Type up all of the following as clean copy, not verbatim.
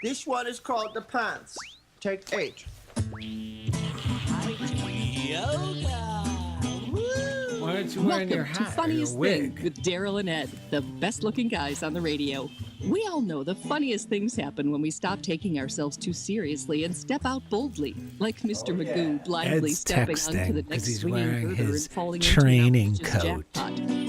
This one is called the pants. Take 8. Why aren't you wearing your Welcome to hat or your Funniest Thing wig? with Darrell and Ed, the best-looking guys on the radio. We all know the funniest things happen when we stop taking ourselves too seriously and step out boldly, like Mr. Magoo blindly Ed's stepping texting onto the 'cause next he's swinging wearing girder his and falling training into an outrageous coat. jackpot.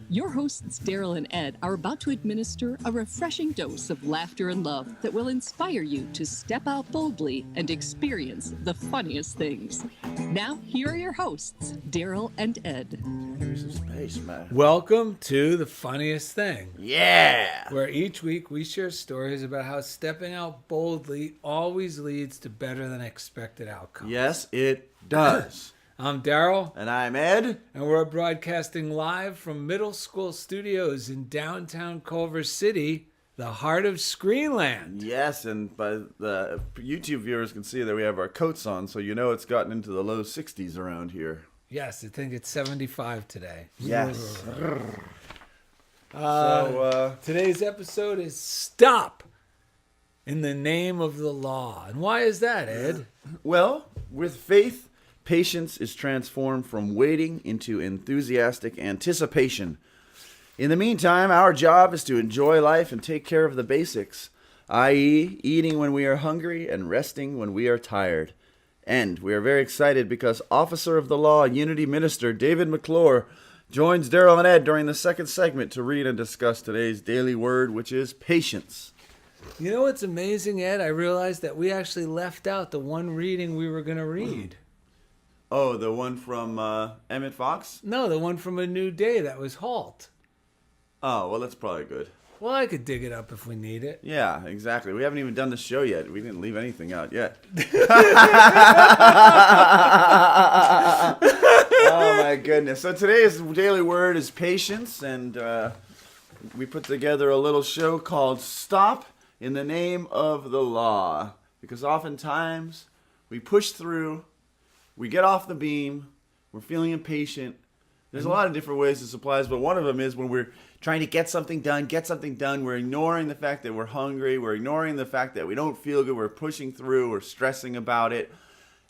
Your hosts, Darrell and Ed, are about to administer a refreshing dose of laughter and love that will inspire you to step out boldly and experience the funniest things. Now, here are your hosts, Darrell and Ed. Here's some space, man. Welcome to The Funniest Thing, Yeah! where each week we share stories about how stepping out boldly always leads to better than expected outcomes. Yes, it does. I'm Darrell, And I'm Ed. and we're broadcasting live from middle school studios in downtown Culver City, the heart of Screenland. Yes, and by the YouTube viewers can see that we have our coats on, so you know it's gotten into the low 60s around here. Yes, I think it's 75 today. Yes. Today's episode is Stop in the Name of the Law. And why is that, Ed? Well, with faith, patience is transformed from waiting into enthusiastic anticipation. In the meantime, our job is to enjoy life and take care of the basics, i.e., eating when we are hungry and resting when we are tired. And we are very excited because Officer of the Law Unity Minister David McClure joins Darrell and Ed during the second segment to read and discuss today's daily word, which is patience. You know what's amazing, Ed? I realized that we actually left out the one reading we were going to read. Oh, the one from Emmett Fox? No, the one from A New Day that was Halt. Oh, well, that's probably good. Well, I could dig it up if we need it. Yeah, exactly. We haven't even done the show yet. We didn't leave anything out yet. Oh, my goodness. So today's daily word is patience, and we put together a little show called Stop in the Name of the Law. Because oftentimes we push through, we get off the beam, we're feeling impatient. There's a lot of different ways this applies, but one of them is when we're trying to get something done, we're ignoring the fact that we're hungry, we're ignoring the fact that we don't feel good, we're pushing through, we're stressing about it.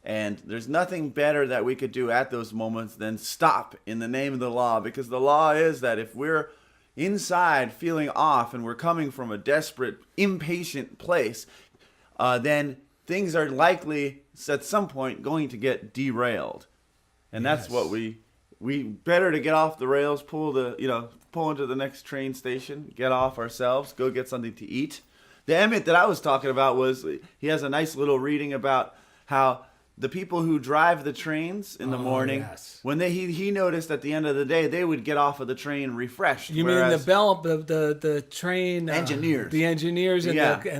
And there's nothing better that we could do at those moments than stop in the name of the law, because the law is that if we're inside feeling off and we're coming from a desperate, impatient place, then things are likely at some point going to get derailed. And that's what we better to get off the rails, pull into the next train station, get off ourselves, go get something to eat. The Emmett that I was talking about was, he has a nice little reading about how the people who drive the trains in the morning, when he noticed at the end of the day, they would get off of the train refreshed. You mean the train engineers, the engineers, and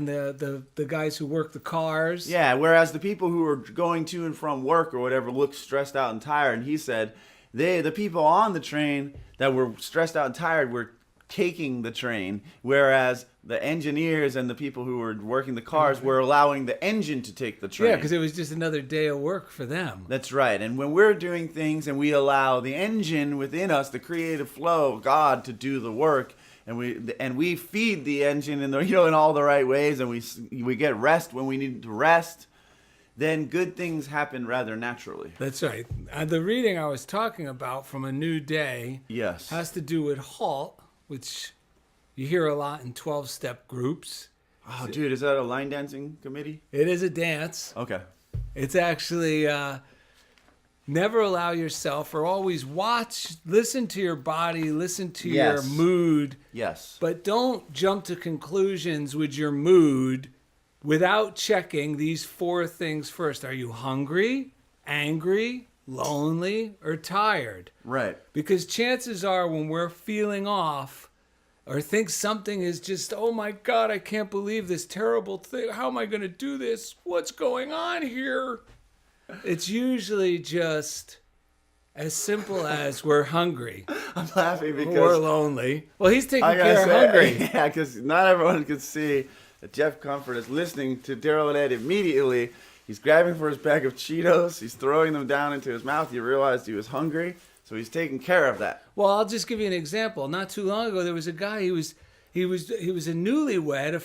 the guys who work the cars? Yeah. Whereas the people who were going to and from work or whatever looked stressed out and tired. And he said, the people on the train that were stressed out and tired were taking the train, whereas the engineers and the people who were working the cars were allowing the engine to take the train. Yeah, because it was just another day of work for them. That's right. And when we're doing things and we allow the engine within us, the creative flow of God, to do the work, and we feed the engine in all the right ways, and we get rest when we need to rest, then good things happen rather naturally. That's right. The reading I was talking about from A New Day has to do with Halt, which you hear a lot in 12-step groups. Oh, dude, is that a line dancing committee? It is a dance. Okay. It's actually never allow yourself, or always listen to your body, listen to your mood. Yes. But don't jump to conclusions with your mood without checking these 4 things first. Are you hungry, angry, lonely, or tired? Right. Because chances are when we're feeling off or think something is just, oh my God, I can't believe this terrible thing. How am I going to do this? What's going on here? It's usually just as simple as we're hungry. I'm laughing because we're lonely. Well, he's taking care of hungry. Yeah, because not everyone can see that Jeff Comfort is listening to Darrell and Ed immediately. He's grabbing for his bag of Cheetos. He's throwing them down into his mouth. He realized he was hungry, so he's taking care of that. Well, I'll just give you an example. Not too long ago, there was a guy, he he was a newlywed,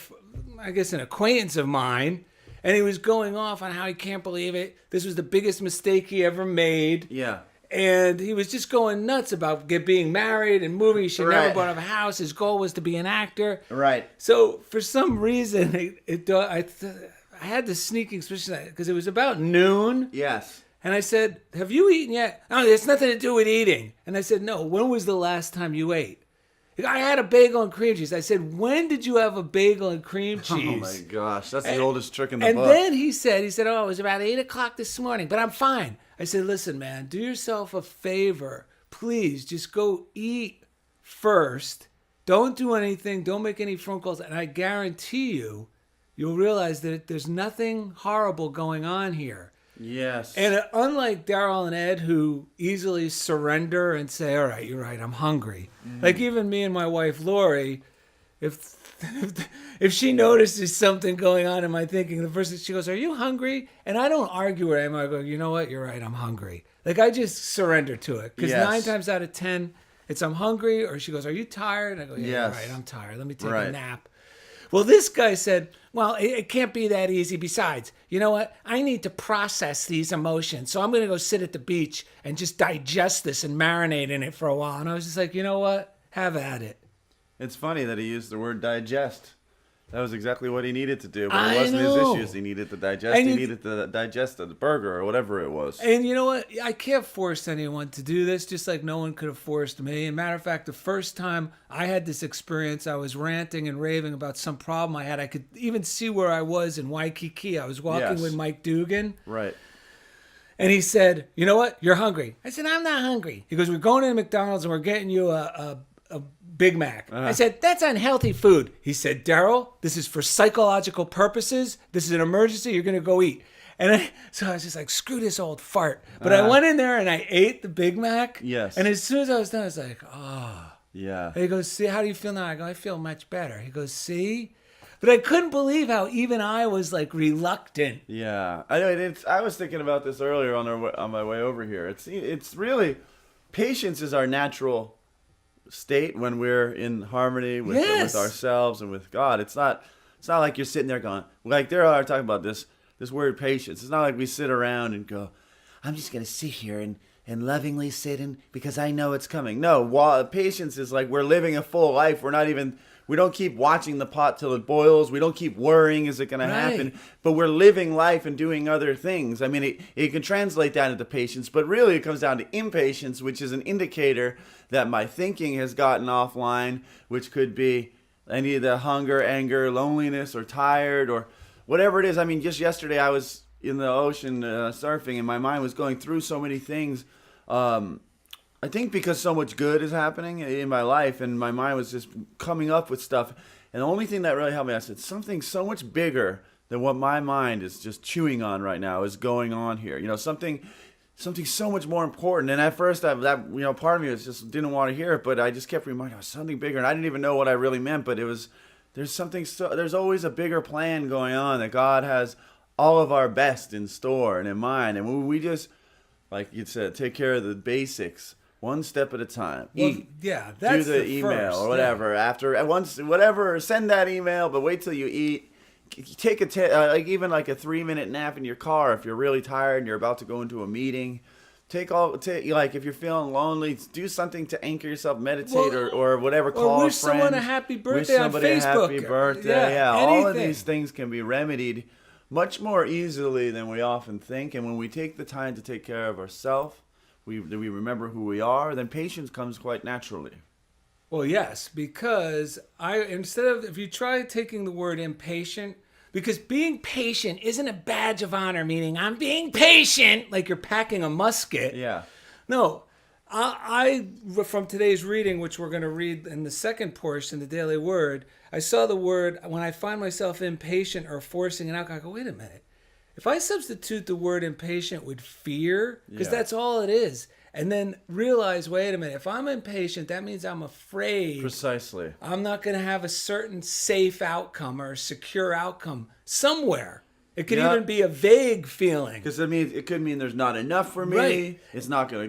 I guess an acquaintance of mine, and he was going off on how he can't believe it. This was the biggest mistake he ever made. Yeah. And he was just going nuts about being married and moving. He should never Right. bought a house. His goal was to be an actor. Right. So for some reason, I had this sneaking suspicion because it was about noon. Yes. And I said, have you eaten yet? No, it's nothing to do with eating. And I said, no, when was the last time you ate? I had a bagel and cream cheese. I said, when did you have a bagel and cream cheese? Oh my gosh, that's the oldest trick in the And book. then he said, oh, it was about 8 o'clock this morning, but I'm fine. I said, listen, man, do yourself a favor. Please, just go eat first. Don't do anything. Don't make any phone calls. And I guarantee you'll realize that there's nothing horrible going on here. Yes. And unlike Darrell and Ed, who easily surrender and say, all right, you're right, I'm hungry. Like even me and my wife, Lori, if she notices something going on in my thinking, the first thing she goes, are you hungry? And I don't argue with her. I go, you know what? You're right, I'm hungry. Like I just surrender to it. Because Yes. 9 times out of 10, it's I'm hungry. Or she goes, are you tired? And I go, yeah, Yes. you're right, I'm tired. Let me take Right. a nap. Well, this guy said, well, it can't be that easy. Besides, you know what? I need to process these emotions. So I'm going to go sit at the beach and just digest this and marinate in it for a while. And I was just like, you know what? Have at it. It's funny that he used the word digest. That was exactly what he needed to do. But I it wasn't know. his issues he needed to digest. And he you- needed to digest the burger or whatever it was. And you know what? I can't force anyone to do this, just like no one could have forced me. And matter of fact, the first time I had this experience, I was ranting and raving about some problem I had. I could even see where I was in Waikiki. I was walking Yes. with Mike Dugan. Right. And he said, you know what? You're hungry. I said, I'm not hungry. He goes, we're going to McDonald's and we're getting you a Big Mac. I said, that's unhealthy food. He said, Darrell, this is for psychological purposes. This is an emergency. You're going to go eat. And so I was just like, screw this old fart. But I went in there and I ate the Big Mac. Yes. And as soon as I was done, I was like, oh. Yeah. He goes, see, how do you feel now? I go, I feel much better. He goes, see? But I couldn't believe how even I was like reluctant. Yeah. I know. I was thinking about this earlier on my way over here. It's really, patience is our natural state when we're in harmony with Yes. ourselves and with God. It's not like you're sitting there going, like Darrell and I are talking about this word patience. It's not like we sit around and go, I'm just going to sit here and lovingly sit in because I know it's coming. No, patience is like we're living a full life. We don't keep watching the pot till it boils. We don't keep worrying, is it going to happen? But we're living life and doing other things. I mean, it can translate down into patience, but really it comes down to impatience, which is an indicator that my thinking has gotten offline, which could be any of the hunger, anger, loneliness, or tired, or whatever it is. I mean, just yesterday I was in the ocean surfing, and my mind was going through so many things. I think because so much good is happening in my life, and my mind was just coming up with stuff. And the only thing that really helped me, I said, something so much bigger than what my mind is just chewing on right now is going on here. You know, something so much more important. And at first, part of me was just didn't want to hear it, but I just kept reminding myself something bigger, and I didn't even know what I really meant. But there's always a bigger plan going on, that God has all of our best in store and in mind, and when we just, like you said, take care of the basics. One step at a time. Well, Eat. yeah, that's do the the email first, or whatever. After once, whatever, send that email. But wait till you eat. Take even like a 3-minute nap in your car if you're really tired and you're about to go into a meeting. Like if you're feeling lonely, do something to anchor yourself. Meditate or whatever. Call or a wish friend. someone a happy birthday wish somebody on Facebook. a happy birthday. Yeah, all of anything. these things can be remedied much more easily than we often think. And when we take the time to take care of ourselves, we remember who we are, then patience comes quite naturally. Well, yes, because if you try taking the word impatient, because being patient isn't a badge of honor, meaning I'm being patient, like you're packing a musket. Yeah. No, I from today's reading, which we're going to read in the second portion, the Daily Word, I saw the word, when I find myself impatient or forcing it out, I go, wait a minute. If I substitute the word impatient with fear, because that's all it is, and then realize, wait a minute, if I'm impatient, that means I'm afraid. Precisely. I'm not going to have a certain safe outcome or a secure outcome somewhere. It could even be a vague feeling. Because it could mean there's not enough for me. Right. I'm not gonna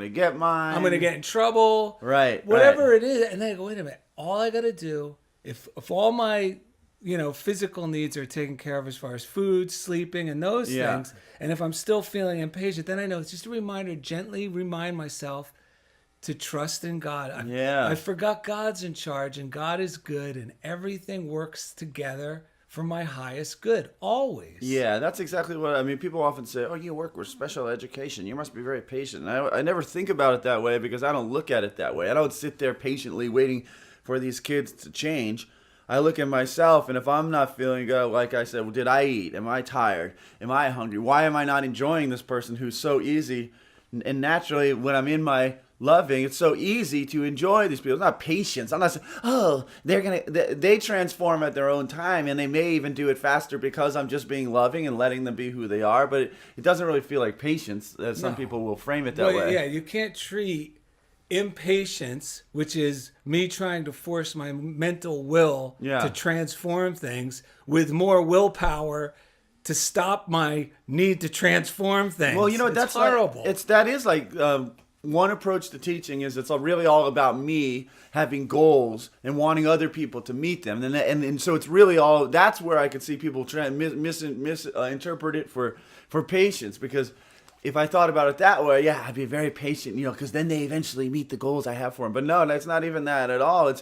get mine. I'm going to get in trouble. Right. Whatever it is. And then I go, wait a minute. All I got to do if all my physical needs are taken care of as far as food, sleeping, and those things, and if I'm still feeling impatient, then I know it's just a reminder, gently remind myself to trust in God. I forgot God's in charge, and God is good, and everything works together for my highest good, always. Yeah, that's exactly what I mean. People often say, "Oh, you work with special education. You must be very patient." And I never think about it that way because I don't look at it that way. I don't sit there patiently waiting for these kids to change. I look at myself, and if I'm not feeling good, like I said, well, did I eat? Am I tired? Am I hungry? Why am I not enjoying this person who's so easy? And naturally, when I'm in my loving, it's so easy to enjoy these people. It's not patience. I'm not saying, oh, they transform at their own time, and they may even do it faster because I'm just being loving and letting them be who they are. But it doesn't really feel like patience, as some people will frame it that way. Yeah, you can't treat impatience, which is me trying to force my mental will to transform things, with more willpower to stop my need to transform things. Well, that's horrible. That is like one approach to teaching is it's really all about me having goals and wanting other people to meet them, and so it's really all. That's where I could see people try and misinterpret it for patience, because if I thought about it that way, I'd be very patient, because then they eventually meet the goals I have for them. But no, that's not even that at all.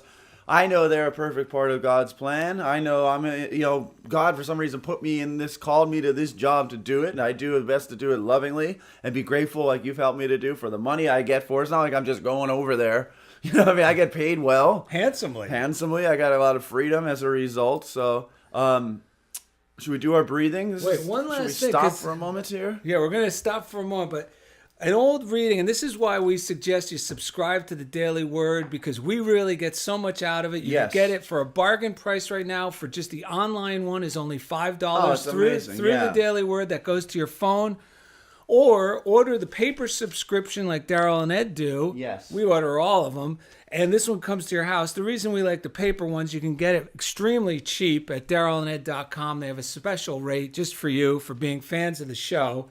I know they're a perfect part of God's plan. I know God for some reason called me to this job to do it, and I do the best to do it lovingly and be grateful, like you've helped me to do, for the money I get for it. It's not like I'm just going over there. I get paid well. Handsomely. I got a lot of freedom as a result. So, should we do our breathing? One last thing. Should we stop for a moment here? Yeah, we're going to stop for a moment, but an old reading, and this is why we suggest you subscribe to the Daily Word, because we really get so much out of it. You can get it for a bargain price right now. For just the online one is only $5 through the Daily Word. That goes to your phone. Or order the paper subscription like Darrell and Ed do. Yes. We order all of them. And this one comes to your house. The reason we like the paper ones, you can get it extremely cheap at darrellanded.com. They have a special rate just for you for being fans of the show.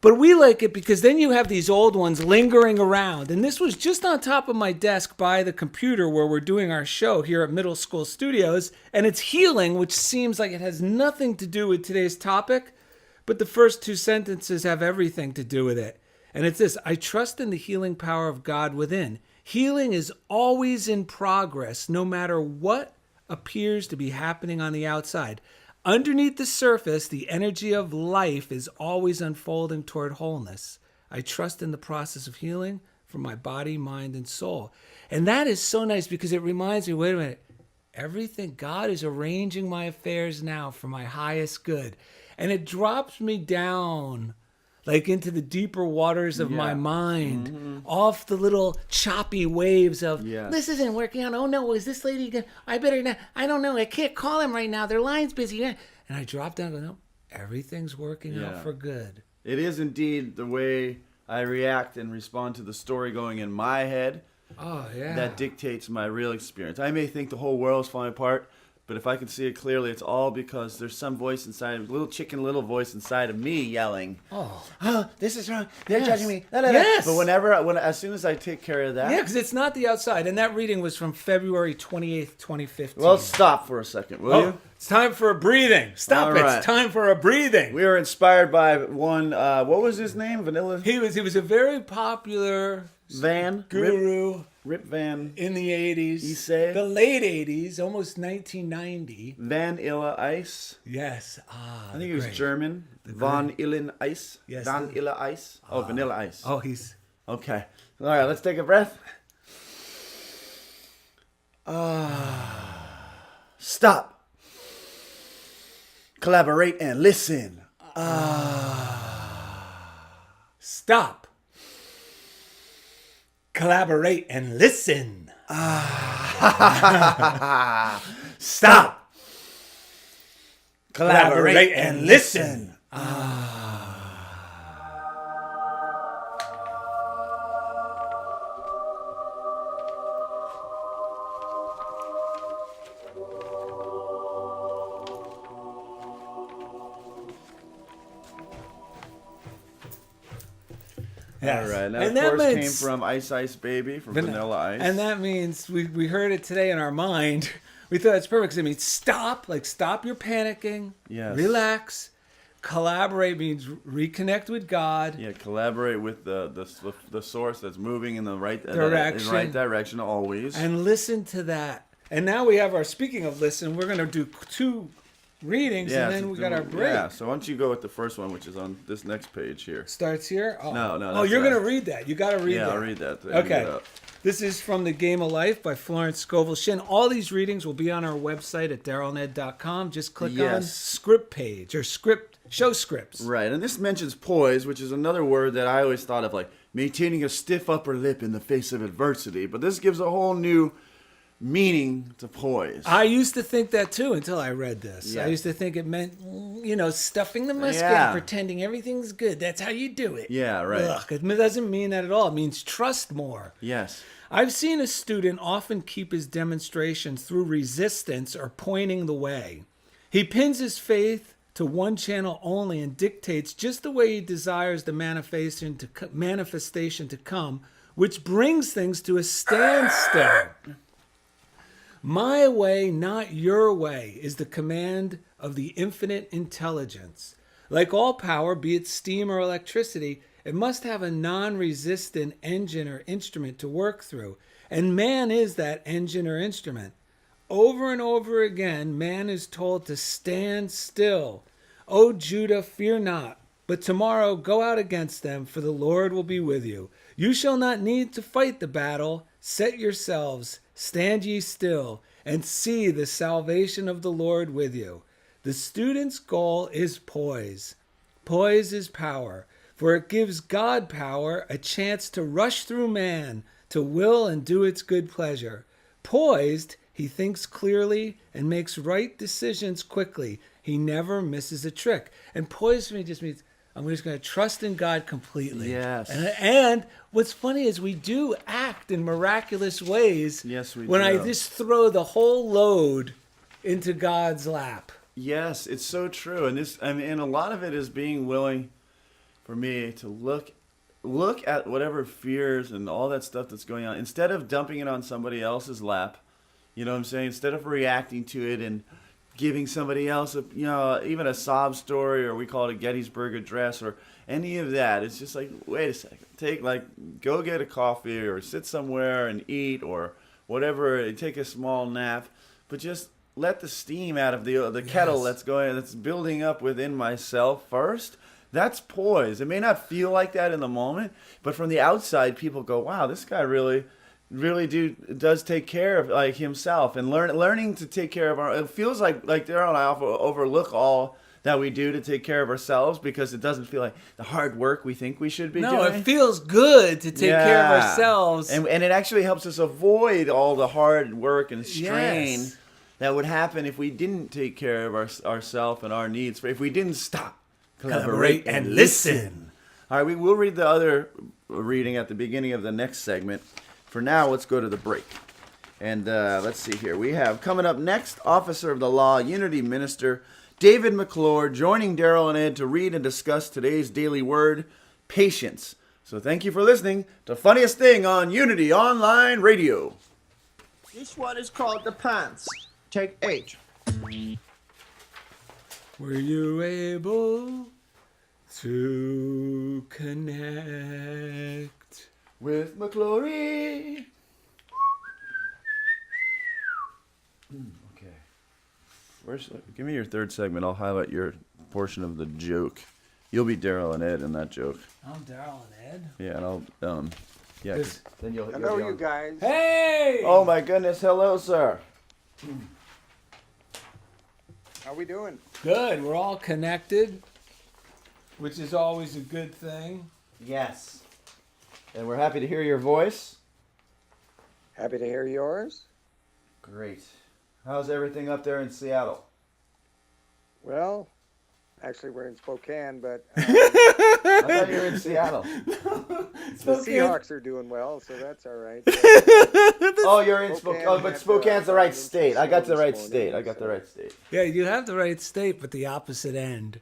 But we like it because then you have these old ones lingering around. And this was just on top of my desk by the computer where we're doing our show here at Middle School Studios. And it's healing, which seems like it has nothing to do with today's topic. But the first two sentences have everything to do with it. And it's this: I trust in the healing power of God within. Healing is always in progress, no matter what appears to be happening on the outside. Underneath the surface, the energy of life is always unfolding toward wholeness. I trust in the process of healing for my body, mind, and soul. And that is so nice because it reminds me, wait a minute, everything, God is arranging my affairs now for my highest good. And it drops me down like into the deeper waters of my mind, off the little choppy waves of, this isn't working out. Oh no, is this lady gonna, I better not, I don't know, I can't call him right now. Their line's busy. And I drop down and go, no, everything's working out for good. It is indeed the way I react and respond to the story going in my head. Oh, yeah. That dictates my real experience. I may think the whole world's falling apart, but if I can see it clearly, it's all because there's some voice inside, little voice inside of me yelling, oh, this is wrong. They're judging me. Yes. But as soon as I take care of that. Yeah, because it's not the outside. And that reading was from February 28th, 2015. Well, stop for a second, will you? It's time for a breathing. Stop it. It's time for a breathing. We were inspired by one, what was his name? Vanilla? He was a very popular guru. Rip Van. In the 80s. Issei. The late 80s, almost 1990. Vanilla Ice. Yes. I think he was German. Von Illen Ice. Yes. Vanilla Ice. Vanilla Ice. Oh, he's... Okay. All right, let's take a breath. Stop. Collaborate and listen. Stop. Collaborate and listen. Stop. Collaborate and listen. Yes. All right. That, of course, came from Ice Ice Baby from Vanilla Ice. And that means we heard it today in our mind. We thought it's perfect 'cause it means stop, like stop your panicking, Yes. relax. Collaborate means reconnect with God. Yeah, collaborate with the source that's moving in the right direction always. And listen to that. And now we have our, speaking of listen, we're going to do 2 readings and then we got our break. Yeah, so why don't you go with the first one, which is on this next page here. Starts here? Oh, No, Oh, you're going to read that. You got to read that. Yeah, I'll read that. Okay. This is from The Game of Life by Florence Scovel Shinn. All these readings will be on our website at darrellanded.com. Just click on script page or show scripts. Right, and this mentions poise, which is another word that I always thought of, like maintaining a stiff upper lip in the face of adversity. But this gives a whole new meaning to poise. I used to think that too until I read this. Yeah. I used to think it meant, stuffing the musket Yeah. and pretending everything's good. That's how you do it. Yeah, right. Ugh, it doesn't mean that at all. It means trust more. Yes. I've seen a student often keep his demonstrations through resistance or pointing the way. He pins his faith to one channel only and dictates just the way he desires the manifestation to come, which brings things to a standstill. My way, not your way, is the command of the infinite intelligence. Like all power, be it steam or electricity, it must have a non-resistant engine or instrument to work through. And man is that engine or instrument. Over and over again, man is told to stand still. O Judah, fear not, but tomorrow go out against them, for the Lord will be with you. You shall not need to fight the battle. Set yourselves, stand ye still, and see the salvation of the Lord with you. The student's goal is poise. Poise is power, for it gives God power a chance to rush through man, to will and do its good pleasure. Poised, he thinks clearly and makes right decisions quickly. He never misses a trick. And poised to me just means I'm just going to trust in God completely. Yes. And what's funny is we do act in miraculous ways. Yes, we when do. I just throw the whole load into God's lap. Yes, it's so true. And and a lot of it is being willing for me to look at whatever fears and all that stuff that's going on, instead of dumping it on somebody else's lap. You know what I'm saying? Instead of reacting to it and giving somebody else even a sob story, or we call it a Gettysburg Address, or any of that. It's just like, wait a second, go get a coffee or sit somewhere and eat or whatever, take a small nap, but just let the steam out of the kettle that's building up within myself first. That's poise. It may not feel like that in the moment, but from the outside, people go, wow, this guy really does take care of himself, and learning to take care of it feels like Darrell and I overlook all that we do to take care of ourselves, because it doesn't feel like the hard work we think we should be doing. No, it feels good to take care of ourselves. And it actually helps us avoid all the hard work and strain that would happen if we didn't take care of ourselves and our needs, if we didn't stop, collaborate, and listen. All right, we will read the other reading at the beginning of the next segment. For now, let's go to the break. And let's see here. We have coming up next, Officer of the Law, Unity Minister David McClure, joining Darrell and Ed to read and discuss today's daily word, patience. So thank you for listening to Funniest Thing on Unity Online Radio. This one is called The Pants. Take 8. Were you able to connect with McClure? Okay. Give me your third segment. I'll highlight your portion of the joke. You'll be Darrell and Ed in that joke. I'm Darrell and Ed. Yeah, and I'll yeah. 'Cause then you'll Hello, be on. you guys. Hey! Oh my goodness! Hello, sir. How we doing? Good. We're all connected, which is always a good thing. Yes. And we're happy to hear your voice. Happy to hear yours. Great. How's everything up there in Seattle? Well, actually, we're in Spokane, but I thought you were in Seattle. the Seahawks are doing well, so that's all right. Oh, you're in Spokane. Spokane. Oh, but Spokane's the right state. I got the right state. Yeah, you have the right state, but the opposite end.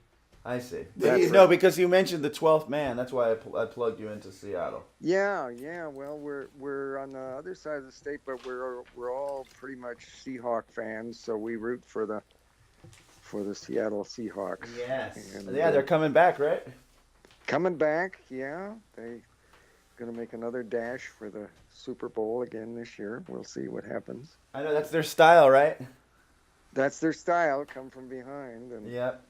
I see. That's No, right. because you mentioned the 12th man. That's why I plugged you into Seattle. Yeah. Well, we're on the other side of the state, but we're all pretty much Seahawk fans, so we root for the Seattle Seahawks. Yes. And, Yeah, they're coming back, right? coming back. Yeah, they going to make another dash for the Super Bowl again this year. We'll see what happens. I know that's their style, right? That's their style. Come from behind and Yep.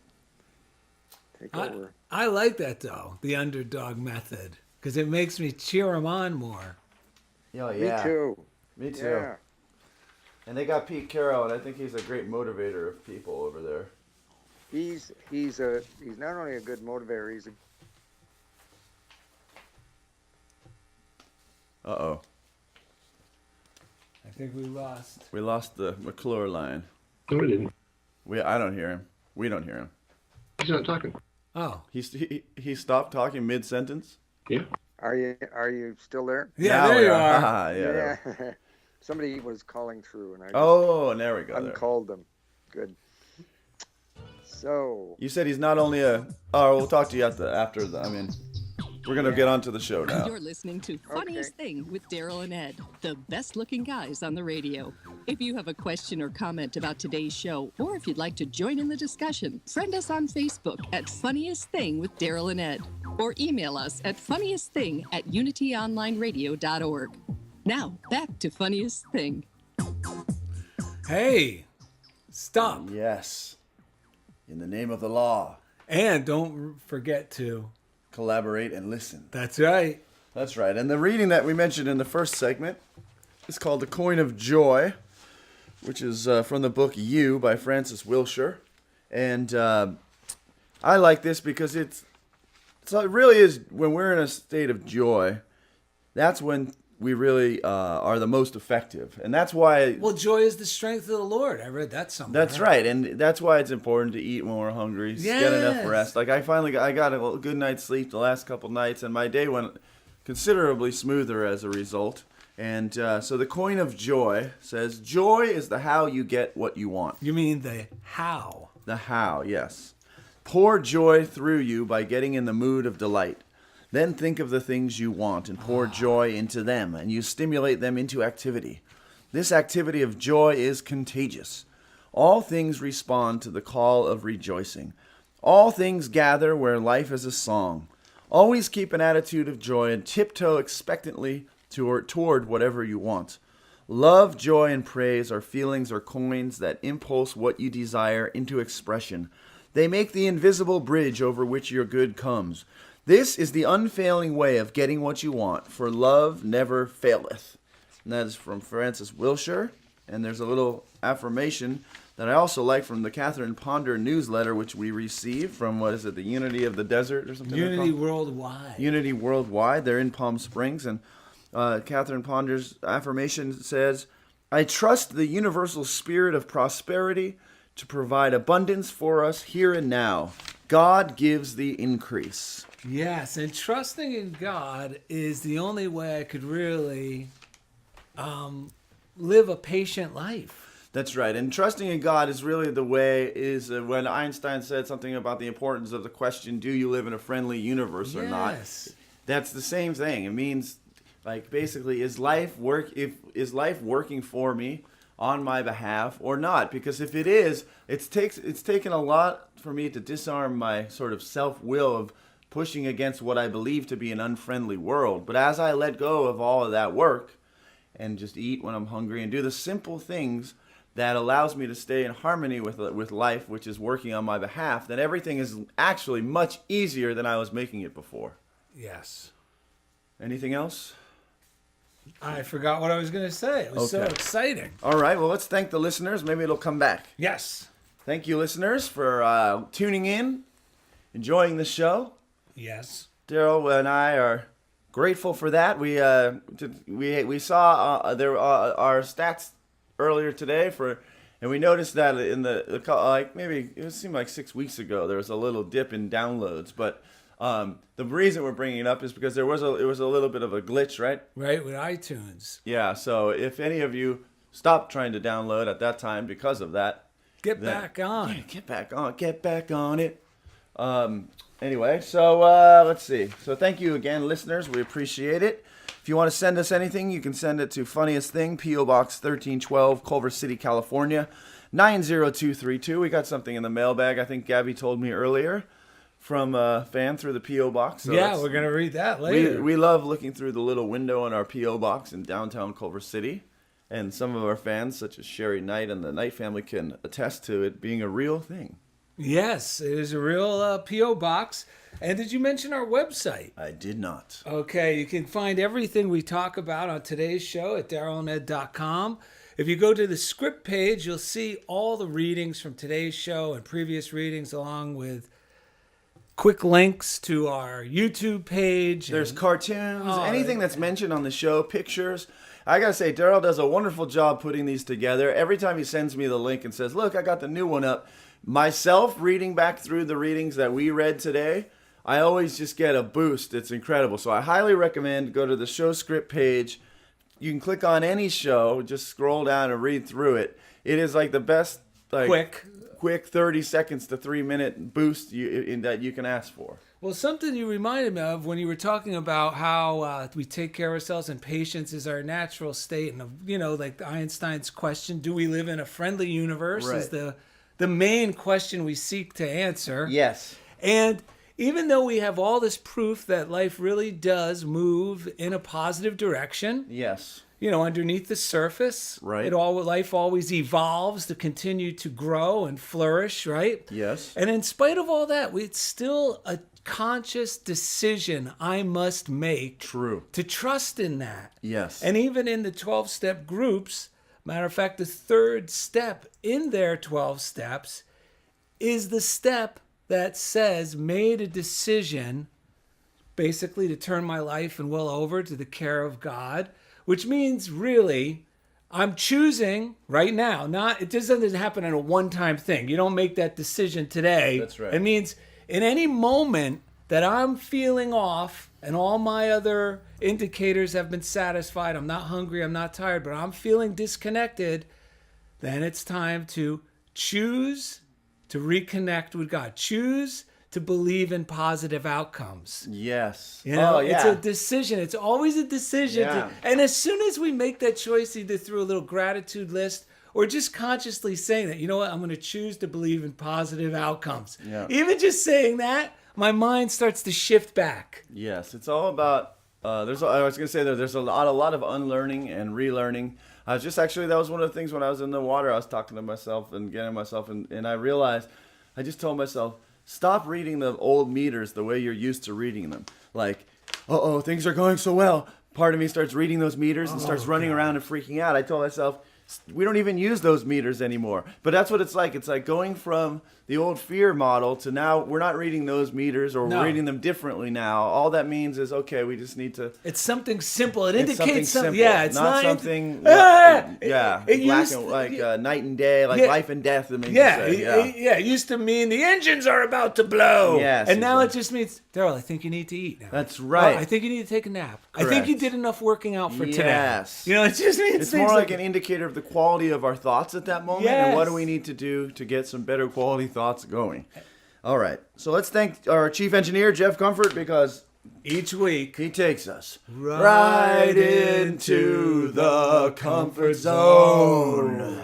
take over. I like that though, the underdog method, because it makes me cheer them on more. Oh, yeah. Me too. Me too. Yeah. And they got Pete Carroll, and I think he's a great motivator of people over there. He's not only a good motivator, he's a Uh-oh. I think we lost. We lost the McClure line. No, we didn't. I don't hear him. We don't hear him. He's not talking. Oh, He stopped talking mid-sentence? Yeah. Are you still there? yeah, Now there we you are. Ah, yeah. Yeah. Somebody was calling through and I just Oh, and there we go. There. uncalled them. Good. So You said he's not only a... Oh, we'll talk to you after the... I mean, we're going to get on to the show now. You're listening to Funniest Thing with Darrell and Ed, the best looking guys on the radio. If you have a question or comment about today's show, or if you'd like to join in the discussion, friend us on Facebook at Funniest Thing with Darrell and Ed, or email us at funniestthing@unityonlineradio.org. Now, back to Funniest Thing. Hey, stop. Yes. In the name of the law, And don't forget to. collaborate and listen. That's right. That's right. And the reading that we mentioned in the first segment is called The Coin of Joy, which is from the book You by Francis Wilshire. And I like this because it really is, when we're in a state of joy, that's when we really are the most effective. And that's why... Well, joy is the strength of the Lord. I read that somewhere. That's right, and that's why it's important to eat when we're hungry. Get enough Yes. rest. Like I got a good night's sleep the last couple nights, and my day went considerably smoother as a result. And so the coin of joy says, joy is the how you get what you want. You mean the how? The how, yes. Pour joy through you by getting in the mood of delight. Then think of the things you want and pour joy into them, and you stimulate them into activity. This activity of joy is contagious. All things respond to the call of rejoicing. All things gather where life is a song. Always keep an attitude of joy and tiptoe expectantly toward whatever you want. Love, joy, and praise are feelings or coins that impulse what you desire into expression. They make the invisible bridge over which your good comes. This is the unfailing way of getting what you want, for love never faileth. And that is from Francis Wilshire. And there's a little affirmation that I also like from the Catherine Ponder newsletter, which we received from, what is it, the Unity of the Desert or something? Unity Worldwide. Unity Worldwide. They're in Palm Springs. And Catherine Ponder's affirmation says, I trust the universal spirit of prosperity to provide abundance for us here and now. God gives the increase. Yes, and trusting in God is the only way I could really live a patient life. That's right. And trusting in God is really the way is when Einstein said something about the importance of the question, do you live in a friendly universe or not? Yes. That's the same thing. It means, like, basically, is life working for me on my behalf or not? Because if it is, it's taken a lot for me to disarm my sort of self-will of pushing against what I believe to be an unfriendly world. But as I let go of all of that work and just eat when I'm hungry and do the simple things that allows me to stay in harmony with life, which is working on my behalf, then everything is actually much easier than I was making it before. Yes. Anything else? I forgot what I was going to say. It was so Okay. exciting. All right, well, let's thank the listeners. Maybe it'll come back. Yes. Thank you, listeners, for tuning in, enjoying the show. Yes. Darrell and I are grateful for that. We saw our stats earlier today and we noticed that in maybe it seemed like 6 weeks ago there was a little dip in downloads, but the reason we're bringing it up is because it was a little bit of a glitch, right? Right, with iTunes. Yeah. So if any of you stopped trying to download at that time because of that, Get back on. Get back on it. Anyway, so let's see. So thank you again, listeners. We appreciate it. If you want to send us anything, you can send it to Funniest Thing, P.O. Box 1312, Culver City, California, 90232. We got something in the mailbag, I think Gabby told me earlier, from a fan through the P.O. Box. So yeah, we're going to read that later. We love looking through the little window on our P.O. Box in downtown Culver City. And some of our fans, such as Sherry Knight and the Knight family, can attest to it being a real thing. Yes, it is a real P.O. Box. And did you mention our website? I did not. Okay, you can find everything we talk about on today's show at darrellanded.com. If you go to the script page, you'll see all the readings from today's show and previous readings, along with quick links to our YouTube page. There's cartoons, anything that's mentioned on the show, pictures. I gotta say, Darrell does a wonderful job putting these together. Every time he sends me the link and says, look, I got the new one up. Myself reading back through the readings that we read today, I always just get a boost. It's incredible. So I highly recommend go to the show script page. You can click on any show, just scroll down and read through it. It is like the best, quick 30 seconds to 3 minute boost that you can ask for. Well, something you reminded me of when you were talking about how we take care of ourselves and patience is our natural state. And, like Einstein's question, do we live in a friendly universe, right, is the main question we seek to answer. Yes. And even though we have all this proof that life really does move in a positive direction, yes, underneath the surface, right, life always evolves to continue to grow and flourish, right? Yes. And in spite of all that, it's still a conscious decision I must make. True. To trust in that. Yes. And even in the 12-step groups, matter of fact, the third step in their 12 steps is the step that says, made a decision basically to turn my life and will over to the care of God, which means really I'm choosing right now. It just doesn't happen in a one-time thing. You don't make that decision today. That's right. It means in any moment that I'm feeling off and all my other indicators have been satisfied, I'm not hungry, I'm not tired, but I'm feeling disconnected, then it's time to choose to reconnect with God. Choose to believe in positive outcomes. Yes. It's a decision. It's always a decision. Yeah. And as soon as we make that choice, either through a little gratitude list or just consciously saying that, you know what, I'm going to choose to believe in positive outcomes. Yeah. Even just saying that, my mind starts to shift back. Yes. It's all about, I was going to say that there's a lot of unlearning and relearning. That was one of the things when I was in the water, I was talking to myself and getting myself, and I realized, I just told myself, stop reading the old meters the way you're used to reading them. Like, things are going so well. Part of me starts reading those meters and starts running around and freaking out. I told myself, we don't even use those meters anymore. But that's what it's like. It's like going from the old fear model to now we're not reading those meters, or we're reading them differently now. All that means is, okay, we just need to... It's something simple. It It's indicates something. simple. Yeah, it's not not something... it black used and, to- night and day, like Yeah. life and death. It It used to mean the engines are about to blow. Yes, and now exactly. it just means, Darrell, I think you need to eat now. That's right. I think you need to take a nap. I think Correct. you did enough working out for today. Yes. It just means It's things more like an indicator of the quality of our thoughts at that moment, and what do Yes. we need to do to get some better quality thoughts going. All right, so let's thank our chief engineer, Jeff Comfort, because each week. he takes us Right into the comfort zone.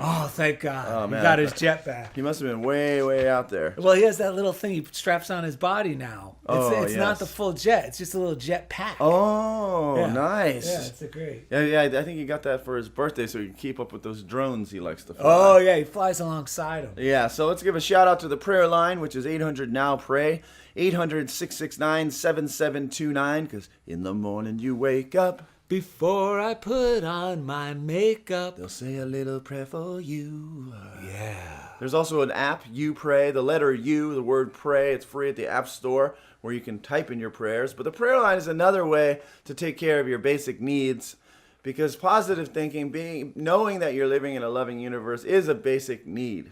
Oh, thank God. Oh, He man. got his jet back. He must have been way, way out there. Well, he has that little thing he straps on his body now. It's not yes. the full jet. It's just a little jet pack. Oh, Yeah. nice. Yeah, it's a great. Yeah, I think he got that for his birthday so he can keep up with those drones he likes to fly. Oh, yeah, he flies alongside him. Yeah, so let's give a shout out to the prayer line, which is 800-NOW-PRAY, 800-669-7729, because in the morning you wake up, Before I put on my makeup. they'll say a little prayer for you. Yeah. There's also an app, You Pray, the letter U, the word pray. It's free at the App Store where you can type in your prayers. But the prayer line is another way to take care of your basic needs, because positive thinking, knowing that you're living in a loving universe, is a basic need.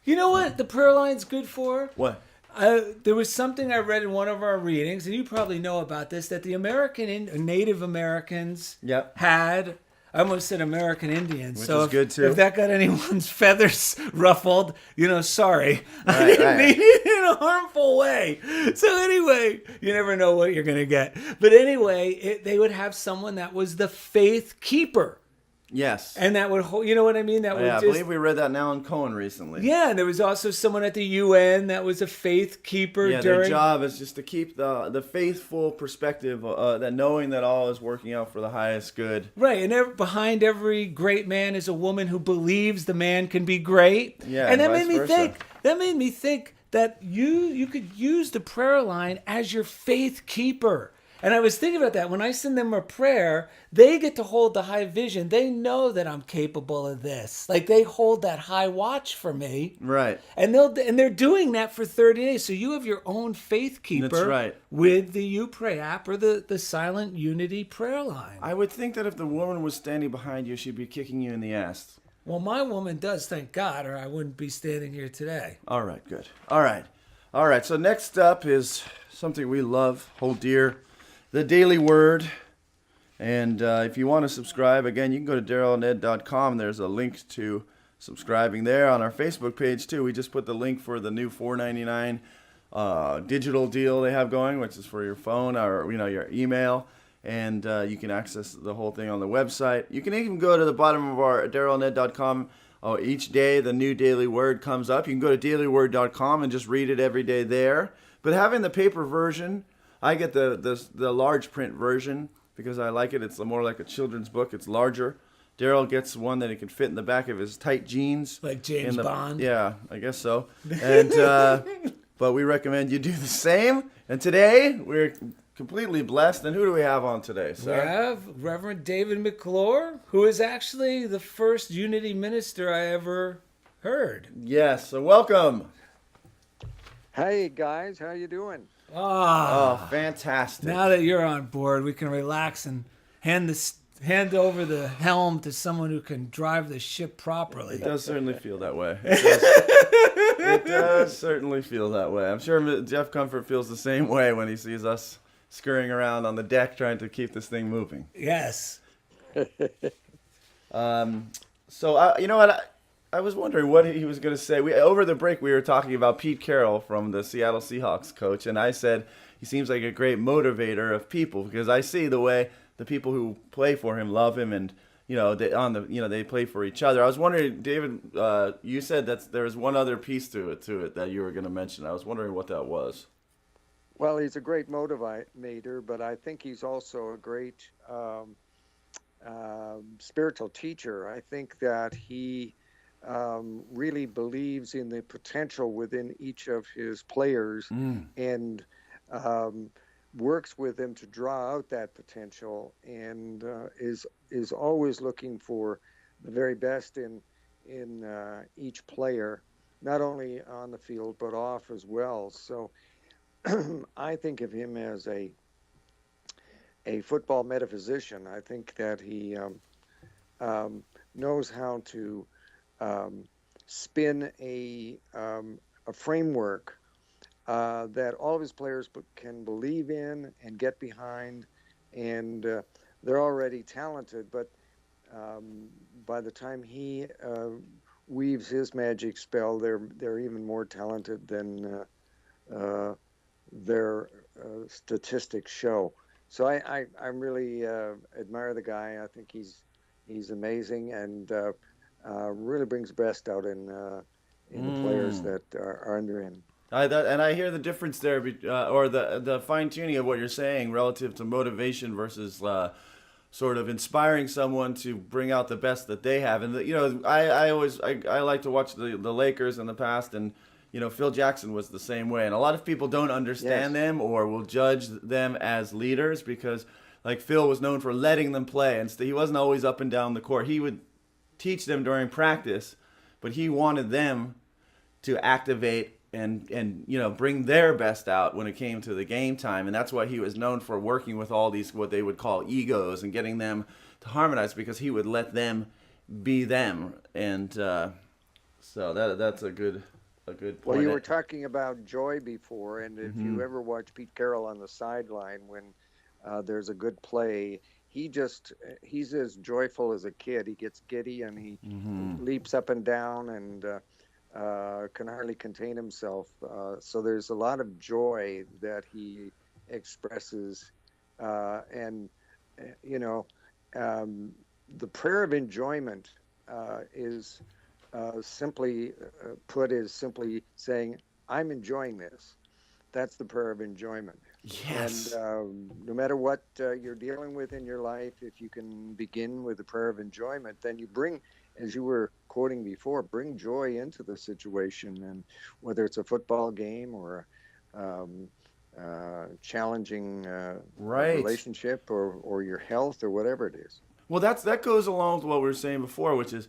You know what the prayer line's good for? What? There was something I read in one of our readings, and you probably know about this, that the Native Americans Yep. had I almost said American Indian. Which so is if, good, too. if that got anyone's feathers ruffled, sorry. I Right, didn't right. mean it in a harmful way. So anyway, you never know what you're going to get. But anyway, they would have someone that was the faith keeper. Yes. And that would hold, you know what I mean? That would I just, believe we read that now in Cohen recently. yeah, and there was also someone at the UN that was a faith keeper Yeah, their during. job is just to keep the faithful perspective, that knowing that all is working out for the highest good. Right, and behind every great man is a woman who believes the man can be great. Yeah, and that vice made me versa. think. That made me think that you could use the prayer line as your faith keeper. And I was thinking about that when I send them a prayer, they get to hold the high vision. They know that I'm capable of this. Like they hold that high watch for me. Right. And they're doing that for 30 days. So you have your own faith keeper. That's right. With the You Pray app or the Silent Unity prayer line. I would think that if the woman was standing behind you, she'd be kicking you in the ass. Well, my woman does, thank God, or I wouldn't be standing here today. All right, good. All right. So next up is something we love, hold dear, the Daily Word. And if you want to subscribe, again, you can go to darrellanded.com. There's a link to subscribing there. On our Facebook page, too, we just put the link for the new $4.99 digital deal they have going, which is for your phone or your email. And you can access the whole thing on the website. You can even go to the bottom of our darrellanded.com. Each day, the new Daily Word comes up. You can go to dailyword.com and just read it every day there. But having the paper version, I get the large print version because I like it. It's more like a children's book. It's larger. Darrell gets one that he can fit in the back of his tight jeans. Like James Bond? Yeah, I guess so. And but we recommend you do the same. And today, we're completely blessed. And who do we have on today, sir? We have Reverend David McClure, who is actually the first Unity minister I ever heard. Yes, so welcome. Hey guys, how you doing? Oh, fantastic. Now that you're on board, we can relax and hand over the helm to someone who can drive the ship properly. It does certainly feel that way. It does certainly feel that way. I'm sure Jeff Comfort feels the same way when he sees us scurrying around on the deck trying to keep this thing moving. Yes. So, you know what? I was wondering what he was going to say. Over the break, we were talking about Pete Carroll from the Seattle Seahawks coach, and I said he seems like a great motivator of people because I see the way the people who play for him love him, and they play for each other. I was wondering, David, you said that there was one other piece to it that you were going to mention. I was wondering what that was. Well, he's a great motivator, but I think he's also a great spiritual teacher. I think that he really believes in the potential within each of his players and works with them to draw out that potential and is always looking for the very best in each player, not only on the field but off as well. So I think of him as a football metaphysician. I think that he knows how to spin a framework that all of his players can believe in and get behind, and they're already talented, but by the time he weaves his magic spell, they're even more talented than their statistics show. So I really admire the guy. I think he's amazing and really brings best out in the players that are under him. And I hear the difference there, or the fine tuning of what you're saying relative to motivation versus sort of inspiring someone to bring out the best that they have. And I like to watch the Lakers in the past, and Phil Jackson was the same way. And a lot of people don't understand them or will judge them as leaders because, like, Phil was known for letting them play, and he wasn't always up and down the court. He would teach them during practice, but he wanted them to activate and bring their best out when it came to the game time. And that's why he was known for working with all these what they would call egos and getting them to harmonize, because he would let them be them. And so that's a good point. Well, you were talking about joy before, and if you ever watch Pete Carroll on the sideline when there's a good play, he's as joyful as a kid. He gets giddy and he leaps up and down and can hardly contain himself. So there's a lot of joy that he expresses, and you know, the prayer of enjoyment is simply put is simply saying, "I'm enjoying this." That's the prayer of enjoyment. Yes. And no matter what you're dealing with in your life, if you can begin with the prayer of enjoyment, then you bring, as you were quoting before, bring joy into the situation. And whether it's a football game or challenging relationship or your health or whatever it is. Well, that goes along with what we were saying before, which is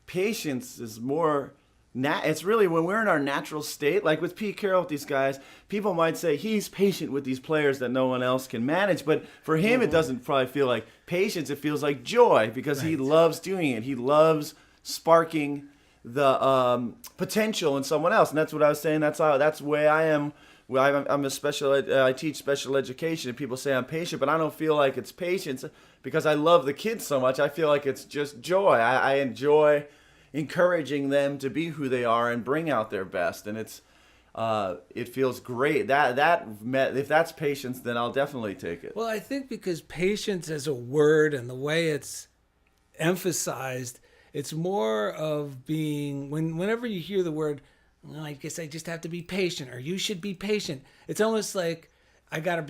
patience is more. It's really when we're in our natural state, like with Pete Carroll with these guys, people might say he's patient with these players that no one else can manage. But for him, it doesn't probably feel like patience. It feels like joy because he loves doing it. He loves sparking the potential in someone else. And that's what I was saying. That's the way I am. Well, I teach special education, and people say I'm patient, but I don't feel like it's patience because I love the kids so much. I feel like it's just joy. I enjoy encouraging them to be who they are and bring out their best, and it feels great. If that's patience, then I'll definitely take it. Well, I think because patience as a word and the way it's emphasized, it's more of being whenever you hear the word, well, I guess I just have to be patient, or you should be patient. It's almost like I gotta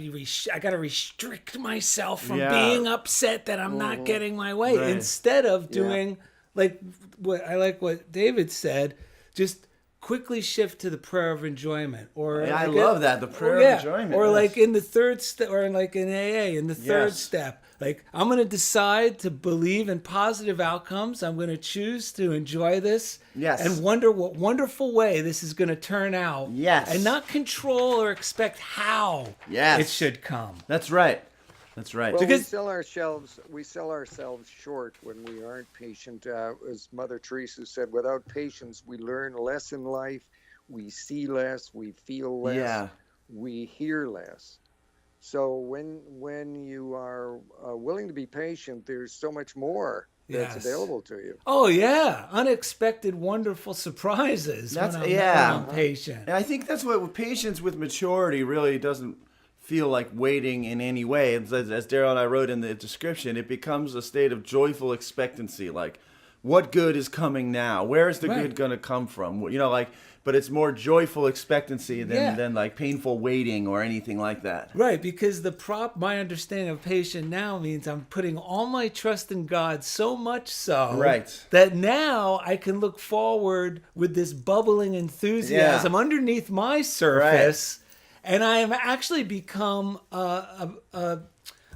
restrict myself from being upset that I'm not getting my way, instead of doing like what David said, just quickly shift to the prayer of enjoyment. Or I love that, the prayer of enjoyment. Or like in the third step, or like in AA, in the third step, like I'm going to decide to believe in positive outcomes. I'm going to choose to enjoy this and wonder what wonderful way this is going to turn out. Yes. And not control or expect how it should come. That's right. That's right. Well, Because we sell ourselves short when we aren't patient. As Mother Teresa said, without patience, we learn less in life, we see less, we feel less, we hear less. So when you are willing to be patient, there's so much more that's available to you. Oh yeah, unexpected, wonderful surprises. When I'm patient. And I think that's what patience with maturity really doesn't feel like waiting in any way. As Darrell and I wrote in the description, it becomes a state of joyful expectancy. Like, what good is coming now? Where is the good going to come from? But it's more joyful expectancy than like painful waiting or anything like that. Right, because my understanding of patient now means I'm putting all my trust in God, so much so that now I can look forward with this bubbling enthusiasm underneath my surface. And I have actually become a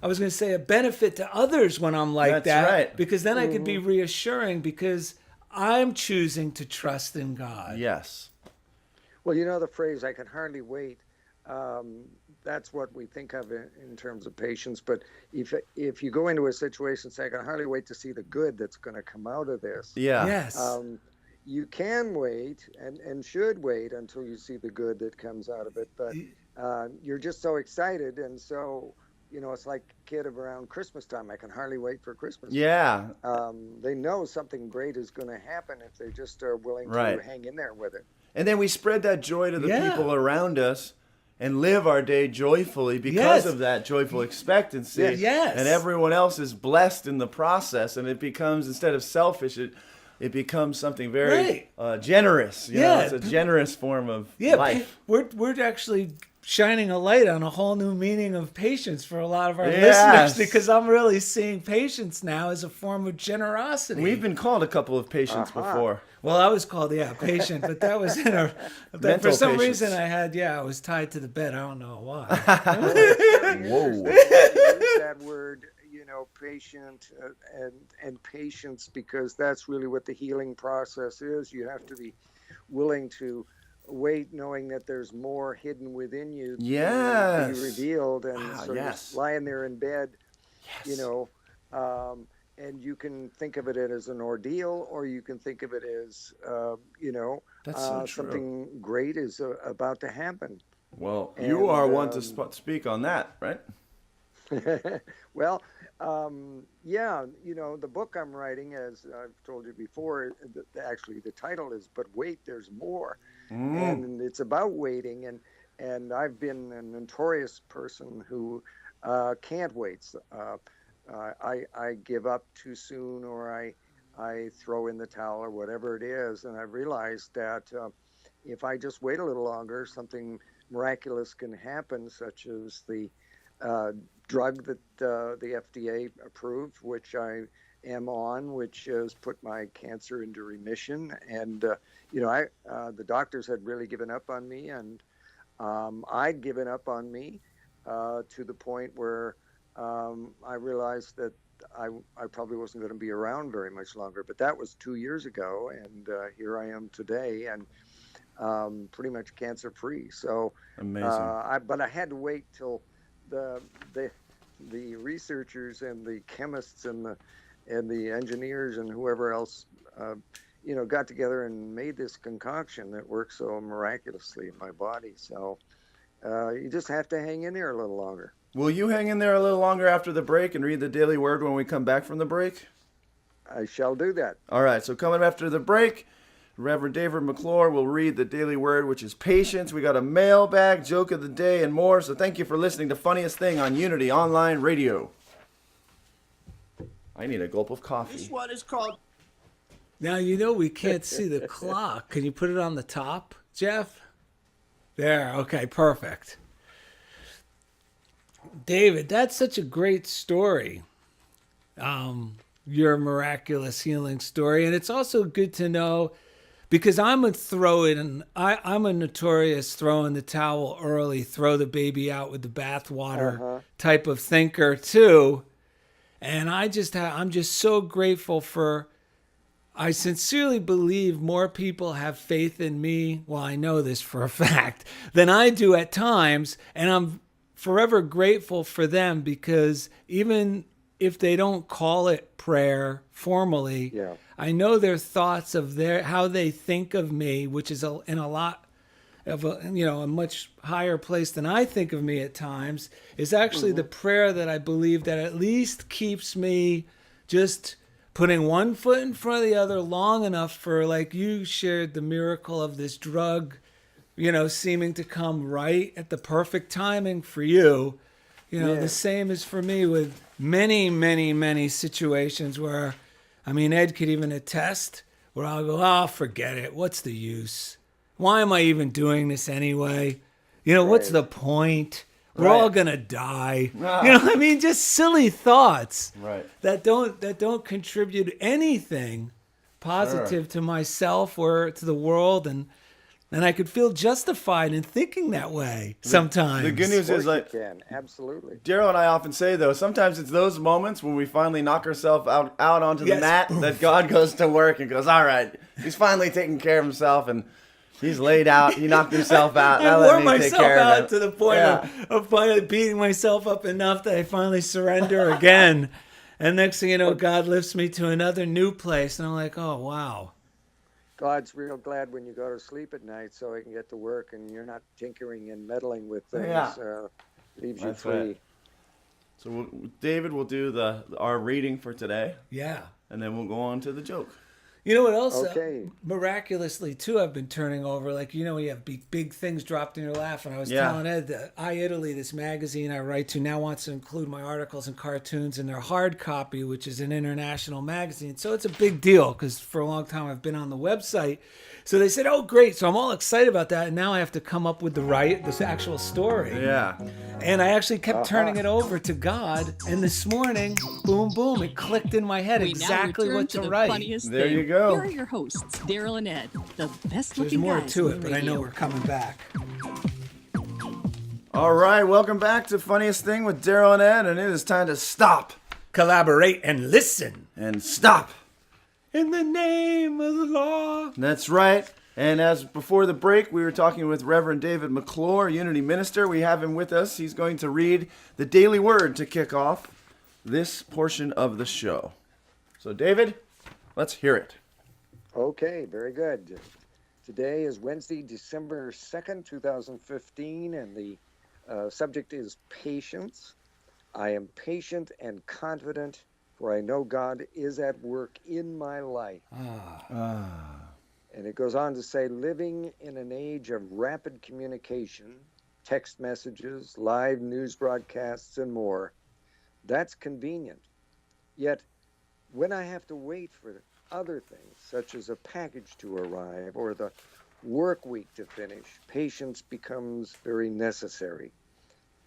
benefit to others when I'm like that. Right. Because then I could be reassuring because I'm choosing to trust in God. Yes. Well, the phrase, I can hardly wait, that's what we think of in terms of patience. But if you go into a situation and say, I can hardly wait to see the good that's going to come out of this. Yeah. Yes. You can wait and should wait until you see the good that comes out of it. But you're just so excited. And so, it's like a kid around Christmas time. I can hardly wait for Christmas. Yeah. They know something great is going to happen if they just are willing to hang in there with it. And then we spread that joy to the people around us and live our day joyfully because of that joyful expectancy. Yes. And everyone else is blessed in the process. And it becomes, instead of selfish, it becomes something very generous. It's a generous form of life. We're actually shining a light on a whole new meaning of patience for a lot of our listeners, because I'm really seeing patience now as a form of generosity. We've been called a couple of patients before. Well, I was called patient, but that was for some reason I was tied to the bed. I don't know why. Whoa. Use that word, patient and patience, because that's really what the healing process is. You have to be willing to wait, knowing that there's more hidden within you to be revealed, and you're lying there in bed, and you can think of it as an ordeal, or you can think of it as That's so something great is about to happen. Well, you are one to speak on that, right? Well, Yeah, the book I'm writing, as I've told you before, actually the title is "But Wait, There's More," and it's about waiting. And I've been a notorious person who can't wait. I give up too soon, or I throw in the towel, or whatever it is. And I've realized that if I just wait a little longer, something miraculous can happen, such as the uh, drug that the FDA approved, which I am on, which has put my cancer into remission. And the doctors had really given up on me, and I'd given up on me to the point where I realized that I probably wasn't going to be around very much longer. But that was 2 years ago, and here I am today, and pretty much cancer free. So, Amazing. but I had to wait till the the the researchers and the chemists and the engineers and whoever else got together and made this concoction that works so miraculously in my body. So you just have to hang in there a little longer. Will you hang in there a little longer after the break and read the Daily Word when we come back from the break? I shall do that. All right, so coming after the break, Reverend David McClure will read the Daily Word, which is patience. We got a mailbag, joke of the day, and more. So thank you for listening to Funniest Thing on Unity Online Radio. I need a gulp of coffee. This one is called. Now, we can't see the clock. Can you put it on the top, Jeff? There. Okay, perfect. David, that's such a great story. Your miraculous healing story. And it's also good to know, because I'm a notorious throw in the towel early, throw the baby out with the bathwater type of thinker too. And I'm just so grateful I sincerely believe more people have faith in me. Well, I know this for a fact than I do at times. And I'm forever grateful for them, because even if they don't call it prayer formally, I know their thoughts of how they think of me, which is in a lot of a much higher place than I think of me at times, is actually the prayer that I believe that at least keeps me just putting one foot in front of the other long enough for, like you shared, the miracle of this drug, seeming to come right at the perfect timing for you. The same is for me with many, many, many situations where, Ed could even attest, where I'll go, oh, forget it. What's the use? Why am I even doing this anyway? What's the point? We're all going to die. Just silly thoughts that don't contribute anything positive to myself or to the world. And I could feel justified in thinking that way sometimes. The good news is, absolutely. Darrell and I often say, though, sometimes it's those moments when we finally knock ourselves out onto the mat that God goes to work and goes, all right, he's finally taking care of himself, and he's laid out. He knocked himself out. I wore myself out to the point of finally beating myself up enough that I finally surrender again. And next thing you know, God lifts me to another new place. And I'm like, oh, wow. God's real glad when you go to sleep at night so he can get to work and you're not tinkering and meddling with things. Leaves you free. Right. So David will do our reading for today. Yeah. And then we'll go on to the joke. You know what else? Okay. Miraculously, too, I've been turning over. Like, you have big things dropped in your lap. And I was telling Ed that Italy, this magazine I write to, now wants to include my articles and cartoons in their hard copy, which is an international magazine. So it's a big deal, because for a long time I've been on the website. So they said, oh, great. So I'm all excited about that. And now I have to come up with this actual story. Yeah. And I actually kept turning it over to God. And this morning, boom, boom, it clicked in my head exactly what to write. There you go. Here are your hosts, Darrell and Ed, the best There's looking more guys to on it, the but I know radio. we're coming back. All right, welcome back to Funniest Thing with Darrell and Ed, and it is time to stop. Collaborate and listen. And stop. In the name of the law. That's right. And as before the break, we were talking with Reverend David McClure, Unity Minister. We have him with us. He's going to read the Daily Word to kick off this portion of the show. So, David, let's hear it. Okay, very good. Today is Wednesday, December 2nd, 2015, and the subject is patience. I am patient and confident, for I know God is at work in my life. And it goes on to say, living in an age of rapid communication, text messages, live news broadcasts, and more, that's convenient. Yet, when I have to wait for other things, such as a package to arrive or the work week to finish, patience becomes very necessary.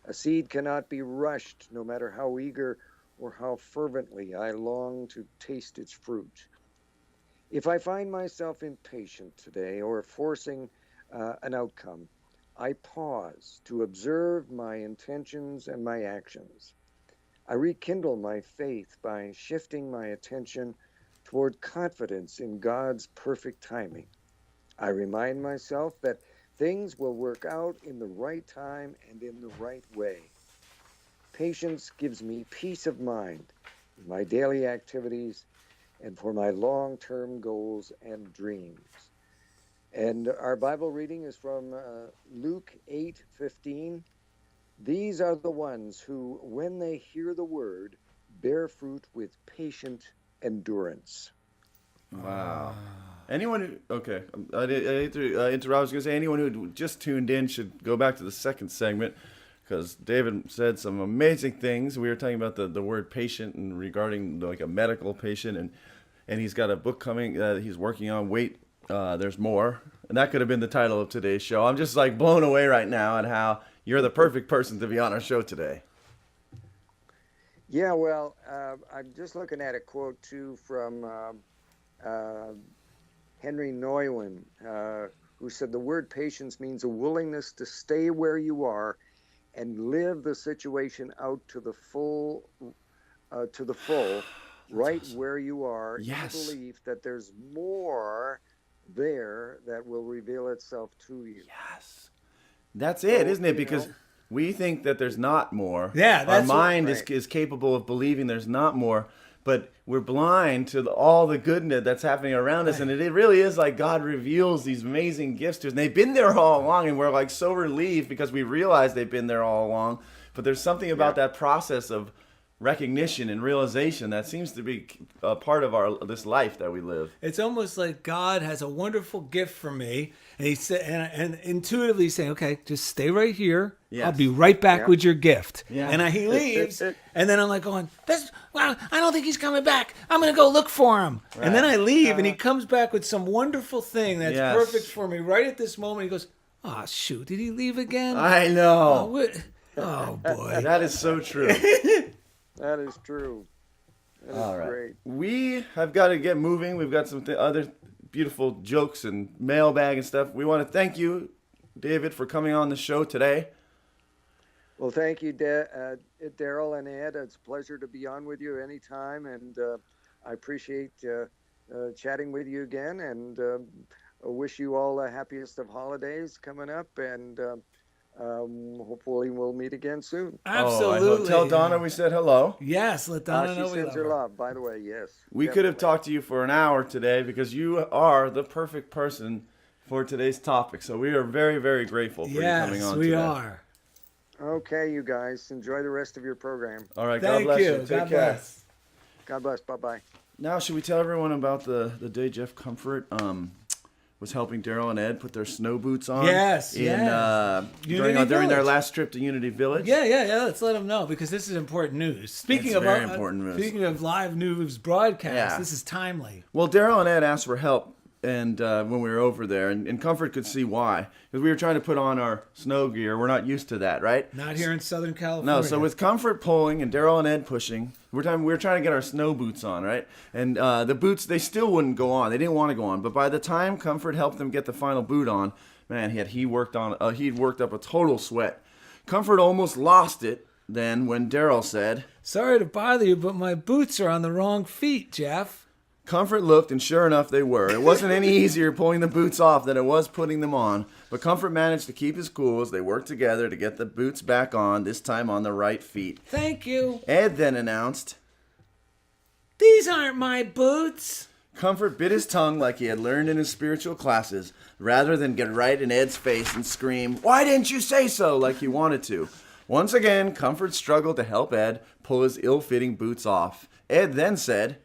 A seed cannot be rushed, no matter how eager or how fervently I long to taste its fruit. If I find myself impatient today or forcing an outcome, I pause to observe my intentions and my actions. I rekindle my faith by shifting my attention toward confidence in God's perfect timing. I remind myself that things will work out in the right time and in the right way. Patience gives me peace of mind in my daily activities and for my long-term goals and dreams. And our Bible reading is from Luke 8:15. These are the ones who, when they hear the word, bear fruit with patient endurance. Wow. Anyone who, okay, I interrupt. I was going to say anyone who just tuned in should go back to the second segment, because David said some amazing things. We were talking about the word patient and regarding like a medical patient, and he's got a book coming that he's working on. Wait, there's more. And that could have been the title of today's show. I'm just like blown away right now at how you're the perfect person to be on our show today. Yeah, well, I'm just looking at a quote too from Henry Nouwen, who said the word patience means a willingness to stay where you are and live the situation out to the full, right awesome. Where you are, yes. In the belief that there's more there that will reveal itself to you. Yes. That's it, isn't it? Because we think that there's not more. Yeah, that's our mind is capable of believing there's not more, but we're blind to all the goodness that's happening around us, and it really is like God reveals these amazing gifts to us, and they've been there all along, and we're like so relieved because we realize they've been there all along. But there's something about that process of recognition and realization that seems to be a part of this life that we live. It's almost like God has a wonderful gift for me, and he said, and intuitively saying, "Okay, just stay right here. Yes. I'll be right back with your gift." Yeah. And he leaves, and then I'm like going, "Well, I don't think he's coming back. I'm gonna go look for him." Right. And then I leave, and he comes back with some wonderful thing that's perfect for me right at this moment. He goes, "Oh shoot, did he leave again?" I know. Oh boy, that is so true. That is true. That is great. We have got to get moving. We've got some other beautiful jokes and mailbag and stuff. We want to thank you, David, for coming on the show today. Well, thank you, Darrell and Ed. It's a pleasure to be on with you anytime, and I appreciate chatting with you again, and I wish you all the happiest of holidays coming up, and hopefully we'll meet again soon. Absolutely. Tell Donna we said hello. Yes, let Donna know she we sends love her her. love, by the way, yes. We could have talked to you for an hour today because you are the perfect person for today's topic. So we are very, very grateful for you coming on today. Yes, we are. Okay, you guys. Enjoy the rest of your program. All right, Thank God bless you. you. Take God care. bless. God bless. Bye-bye. Now, should we tell everyone about the day Jeff Comfort was helping Darrell and Ed put their snow boots on? Yes, during their last trip to Unity Village? Yeah. Let's let them know because this is important news. Speaking of live news broadcasts, this is timely. Well, Darrell and Ed asked for help, and when we were over there, and Comfort could see why, because we were trying to put on our snow gear. We're not used to that, right? Not here in Southern California. No, so with Comfort pulling and Darrell and Ed pushing, we were trying to get our snow boots on, right? And the boots, they still wouldn't go on. They didn't want to go on. But by the time Comfort helped them get the final boot on, man, he'd worked up a total sweat. Comfort almost lost it then when Darrell said, "Sorry to bother you, but my boots are on the wrong feet, Jeff." Comfort looked, and sure enough, they were. It wasn't any easier pulling the boots off than it was putting them on. But Comfort managed to keep his cool as they worked together to get the boots back on, this time on the right feet. Thank you. Ed then announced, "These aren't my boots." Comfort bit his tongue like he had learned in his spiritual classes, rather than get right in Ed's face and scream, "Why didn't you say so?" like he wanted to. Once again, Comfort struggled to help Ed pull his ill-fitting boots off. Ed then said,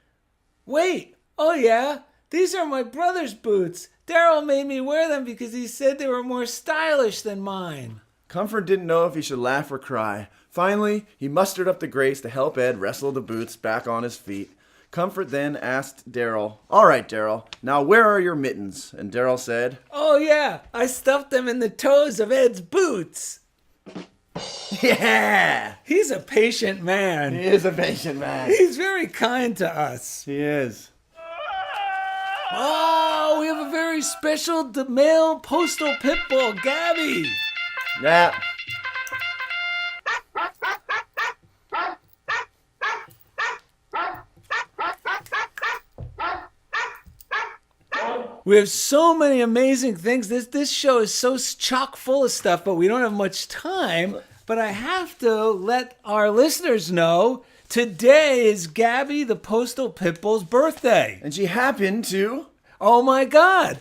Wait, oh yeah, these are my brother's boots. Darrell made me wear them because he said they were more stylish than mine. Comfort didn't know if he should laugh or cry. Finally, he mustered up the grace to help Ed wrestle the boots back on his feet. Comfort then asked Darrell, All right, Darrell, now where are your mittens? And Darrell said, Oh yeah, I stuffed them in the toes of Ed's boots. Yeah! He's a patient man. He is a patient man. He's very kind to us. He is. Oh, we have a very special male postal pit bull, Gabby. Yeah. We have so many amazing things. This show is so chock full of stuff, but we don't have much time. But I have to let our listeners know today is Gabby the Postal Pitbull's birthday. And she happened to... Oh my God.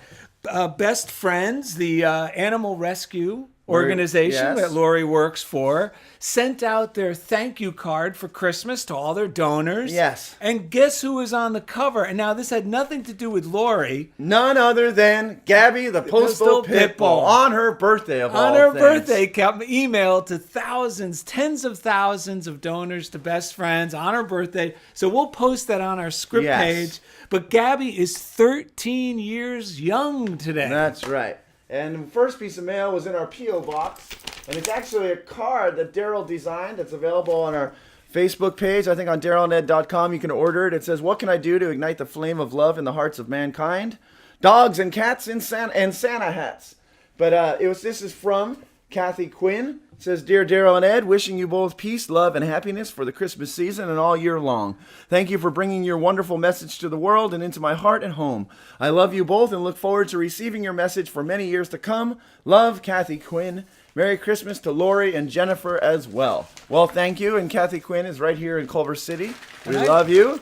Best Friends, the animal rescue organization Yes. that Lori works for, sent out their thank you card for Christmas to all their donors. Yes. And guess who was on the cover? And now this had nothing to do with Lori. None other than Gabby the Postal Pitbull on her birthday of all On her things. birthday, email to thousands, tens of thousands of donors to Best Friends on her birthday. So we'll post that on our script Yes. page. But Gabby is 13 years young today. That's right. And the first piece of mail was in our P.O. box. And it's actually a card that Darrell designed that's available on our Facebook page. I think on darrellanded.com you can order it. It says, What can I do to ignite the flame of love in the hearts of mankind? Dogs and cats and Santa hats. But this is from Kathy Quinn. It says, Dear Darrell and Ed, wishing you both peace, love, and happiness for the Christmas season and all year long. Thank you for bringing your wonderful message to the world and into my heart and home. I love you both and look forward to receiving your message for many years to come. Love, Kathy Quinn. Merry Christmas to Lori and Jennifer as well. Well, thank you. And Kathy Quinn is right here in Culver City. We love you.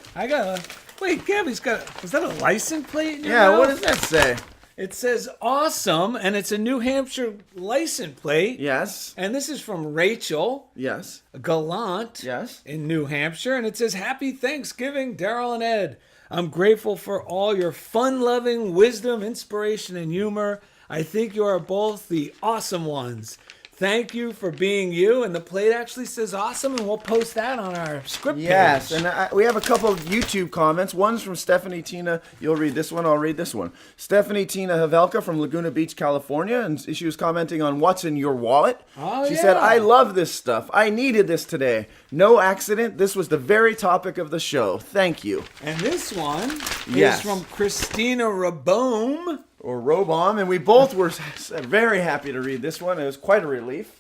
Wait, Gabby's is that a license plate in your Yeah, mouth? what does that say? It says awesome, and it's a New Hampshire license plate. Yes. And this is from Rachel Yes. Gallant Yes. in New Hampshire. And it says, Happy Thanksgiving, Darrell and Ed. I'm grateful for all your fun-loving wisdom, inspiration, and humor. I think you are both the awesome ones. Thank you for being you. And the plate actually says awesome, and we'll post that on our script Yes, page. and we have a couple of YouTube comments. One's from Stephanie Tina. You'll read this one. I'll read this one. Stephanie Tina Havelka from Laguna Beach, California, and she was commenting on what's in your wallet. Oh, she yeah. said, I love this stuff. I needed this today. No accident. This was the very topic of the show. Thank you. And this one Yes. is from Christina Rabome. Or Robom, and we both were very happy to read this one. It was quite a relief.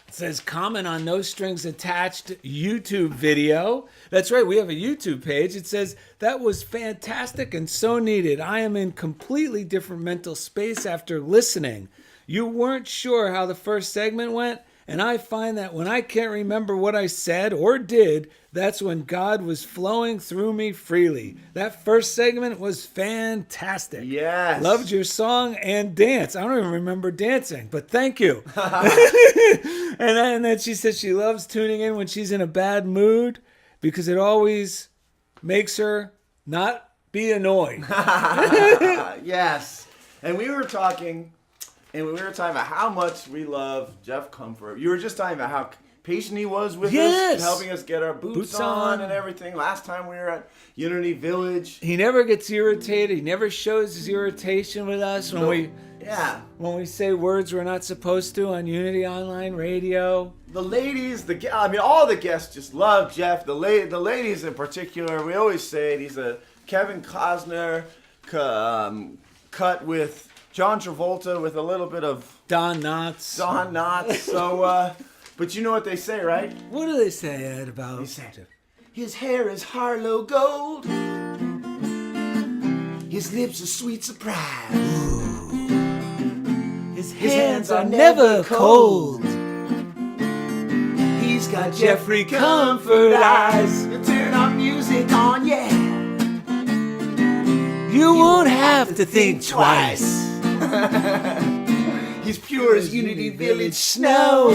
It says, comment on No Strings Attached YouTube video. That's right, we have a YouTube page. It says, that was fantastic and so needed. I am in completely different mental space after listening. You weren't sure how the first segment went, and I find that when I can't remember what I said or did, that's when God was flowing through me freely. That first segment was fantastic. Yes. Loved your song and dance. I don't even remember dancing, but thank you. And then she said she loves tuning in when she's in a bad mood because it always makes her not be annoyed. Yes. And we were talking about how much we love Jeff Comfort. You were just talking about how patient he was with us, helping us get our boots on and everything. Last time we were at Unity Village. He never gets irritated. He never shows his irritation with us when we say words we're not supposed to on Unity Online Radio. The ladies, all the guests just love Jeff. The ladies in particular, we always say he's a Kevin Costner cut with John Travolta with a little bit of Don Knotts. So, but you know what they say, right? What do they say, Ed, about His hair is Harlow gold. His lips are sweet surprise. His hands are never cold. He's got Jeffrey Comfort eyes. You turn our music on, yeah. You won't have to think twice. He's pure as Unity Village snow.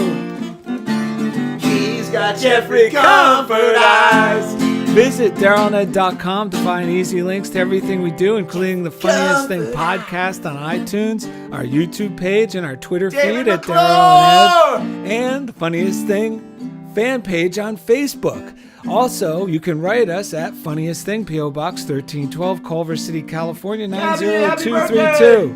He's got Jeffrey Comfort Eyes. Visit DarrellandEd.com to find easy links to everything we do, including the Funniest Thing podcast on iTunes, our YouTube page, and our Twitter feed at McClure! Darrell and Ed, and the Funniest Thing fan page on Facebook. Also, you can write us at Funniest Thing, P.O. Box 1312, Culver City, California, 90232.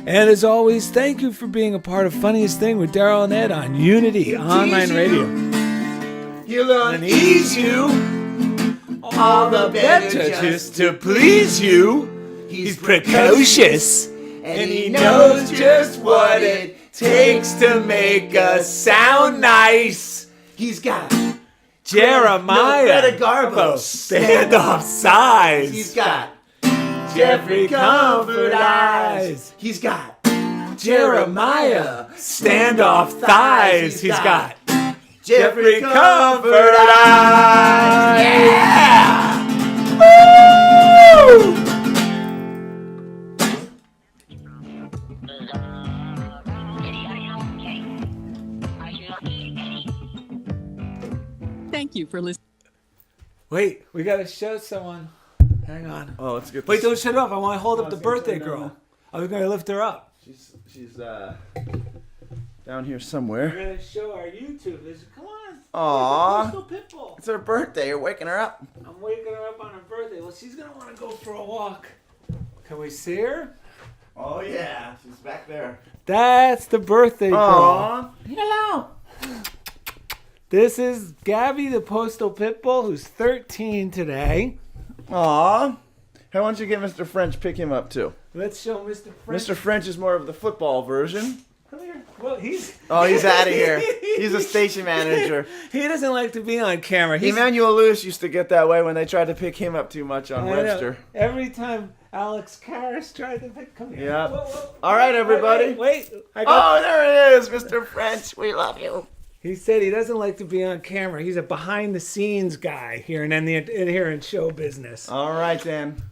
And as always, thank you for being a part of Funniest Thing with Darrell and Ed on Unity Online Radio. He'll unease you all the better just to please you. He's precocious and he knows just what it takes to make us sound nice. He's got Jeremiah Garbo standoff size. He's got Jeffrey Comfort Eyes. He's got Jeremiah standoff thighs. He's got Jeffrey Comfort Eyes. Yeah! Woo! Thank you for listening. Wait, we gotta show someone. Hang on. Oh, let's get. Wait, don't shut it off. I want to hold up the it's gonna birthday turn down girl. I was gonna lift her up. She's down here We're somewhere. gonna show our YouTube. Come on. Aw. Postal Pitbull. It's her birthday. You're waking her up. I'm waking her up on her birthday. Well, she's gonna want to go for a walk. Can we see her? Oh yeah, she's back there. That's the birthday girl. Aw. Hello. This is Gabby, the Postal Pitbull, who's 13 today. Aw. How don't you get Mr. French pick him up too? Let's show Mr. French. Mr. French is more of the football version. Come here. Well, he's Oh, he's out of here. He's a station manager. he doesn't like to be on camera. He's, Emmanuel Lewis used to get that way when they tried to pick him up too much on I know. Webster. Every time Alex Karras tried to pick, come here. Yeah. Whoa, whoa. All right, everybody. Wait. I got, Oh, there it is, Mr. French. We love you. He said he doesn't like to be on camera. He's a behind-the-scenes guy here in show business. All right, then.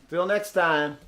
Till next time.